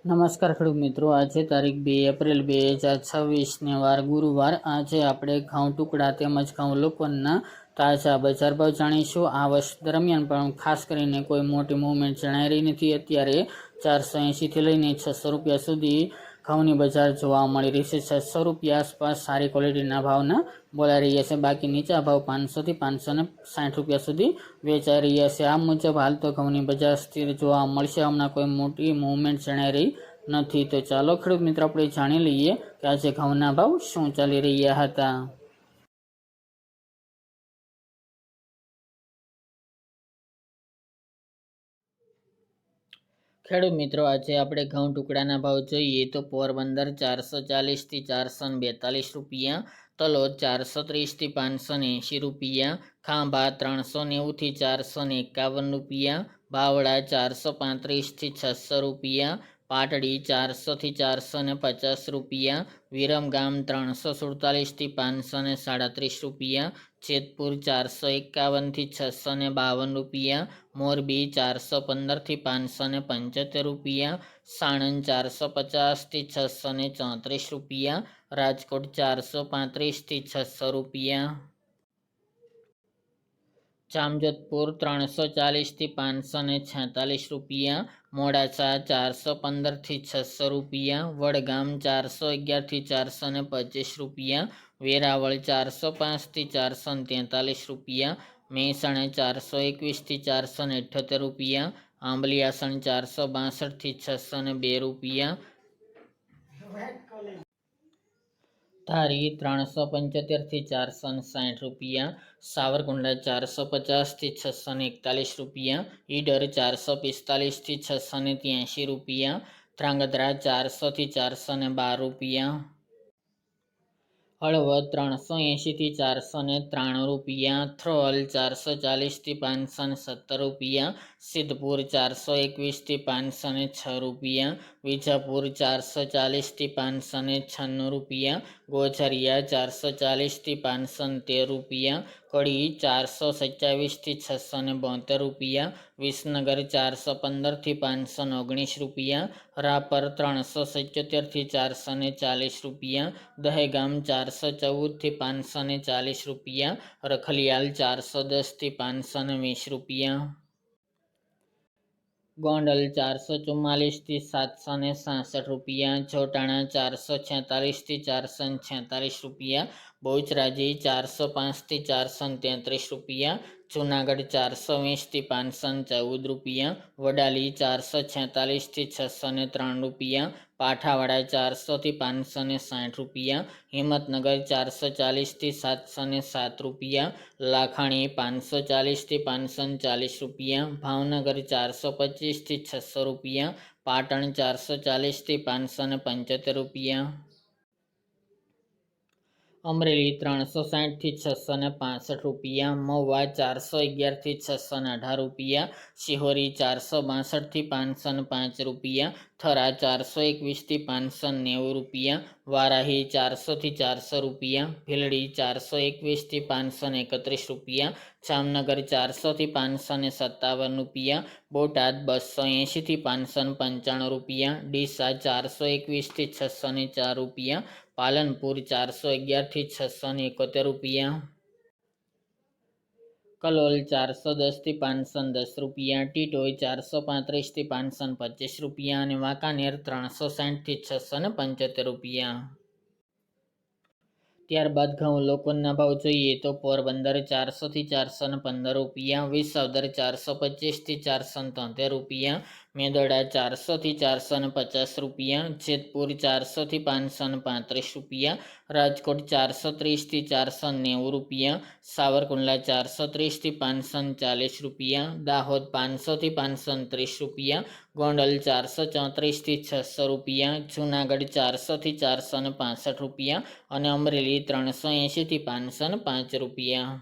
નમસ્કાર ખેડૂત મિત્રો, આજે તારીખ 2 એપ્રિલ 2026 વાર ગુરુવાર. આજે આપણે ઘઉં ટુકડા તેમજ ઘઉં લોકોના તાજા બજાર ભાવ જાણીશું. આ વર્ષ દરમિયાન પણ ખાસ કરીને કોઈ મોટી મૂવમેન્ટ જણાઈ રહી નથી. અત્યારે 480થી લઈને 600 રૂપિયા સુધી ઘઉંની બજાર જોવા મળી રહી છે. 600 રૂપિયા આસપાસ સારી ક્વોલિટીના ભાવના બોલાઈ રહ્યા છે. બાકી નીચા ભાવ 500થી 560 રૂપિયા સુધી વેચાઈ રહ્યા છે. આ મુજબ હાલ તો ઘઉંની બજાર સ્થિર જોવા મળશે. હમણાં કોઈ મોટી મૂવમેન્ટ જણાઈ રહી નથી. તો ચાલો ખેડૂત મિત્રો આપણે જાણી લઈએ કે આજે ઘઉંના ભાવ શું ચાલી રહ્યા હતા. ખેડૂત મિત્રો, આજે આપણે ઘઉં ટુકડાના ભાવ જોઈએ તો પોરબંદર 440થી 442 રૂપિયા, તલોદ 430થી 580 રૂપિયા, ખાંભા 390થી 451 રૂપિયા, બાવળા 435થી 600 રૂપિયા, પાટડી 400થી 450 રૂપિયા, વિરમગામ 347થી 537 રૂપિયા, જેતપુર 451થી 652 રૂપિયા, મોરબી 415થી 575 રૂપિયા, સાણંદ 450થી 634 રૂપિયા, રાજકોટ 435થી 600 રૂપિયા, જામજોધપુર 340થી 546 રૂપિયા, મોડાસા 415થી 600 રૂપિયા, વડગામ 411થી 425 રૂપિયા, વેરાવળ 405થી 443 રૂપિયા, મહેસાણા 421થી 478 રૂપિયા, આંબલિયાસણ 462થી 602 રૂપિયા, ધારી 375થી 460 રૂપિયા, સાવરકુંડલા 450થી 641 રૂપિયા, ઈડર 445થી 683 રૂપિયા, ધ્રાંગધ્રા 400થી 412 રૂપિયા, હળવદ 380થી 493 રૂપિયા, થ્રોલ 440થી 517 રૂપિયા, સિદ્ધપુર 421થી 506 રૂપિયા, વિજાપુર 440થી 596 રૂપિયા, ગોઝરિયા 440થી 513 રૂપિયા, કડી 427થી 672 રૂપિયા, વિસનગર 415થી 519 રૂપિયા, રાપર 377થી 440 રૂપિયા, દહેગામ 414થી 540 રૂપિયા, રખલિયાલ 410થી 520 રૂપિયા, ગોંડલ 444થી 766 રૂપિયા, જોટાણા 446થી 446 રૂપિયા, બહુચરાજી 405થી 433 રૂપિયા, જૂનાગઢ 420થી 514 રૂપિયા, વડાલી 446થી 603 રૂપિયા, પાઠાવાડા 400થી 560 રૂપિયા, હિંમતનગર 440થી 707 રૂપિયા, લાખાણી 540થી 540 રૂપિયા, ભાવનગર 425થી 600 રૂપિયા, પાટણ 440થી 575 રૂપિયા, અમરેલી 360થી 665 રૂપિયા, મહુવા 411થી 618 રૂપિયા, શિહોરી 462થી 505 રૂપિયા, થરા 421થી 590 રૂપિયા, વારાહી 400થી 400 રૂપિયા, ભીલડી 421થી 531 રૂપિયા, જામનગર 400થી 557 રૂપિયા, બોટાદ 280થી 595 રૂપિયા, ડીસા 421થી 604 રૂપિયા, પાલનપુર 411થી 671 રૂપિયા, કલોલ 410થી 510 રૂપિયા, ટીટોઈ 435થી 525 રૂપિયા અને વાંકાનેર 360થી 675 રૂપિયા. ત્યારબાદ ઘઉં લોકોના ભાવ જોઈએ તો પોરબંદર 400થી 415 રૂપિયા, વિસાવદર 425થી 473 રૂપિયા, મેદરડા 400થી 450 રૂપિયા, જેતપુર 400થી 535 રૂપિયા, રાજકોટ 430થી 490 રૂપિયા, સાવરકુંડલા 430થી 540 રૂપિયા, દાહોદ 500થી 530 રૂપિયા, ગોંડલ 434થી 600 રૂપિયા, જૂનાગઢ 400થી 465 રૂપિયા અને અમરેલી 380થી 505 રૂપિયા.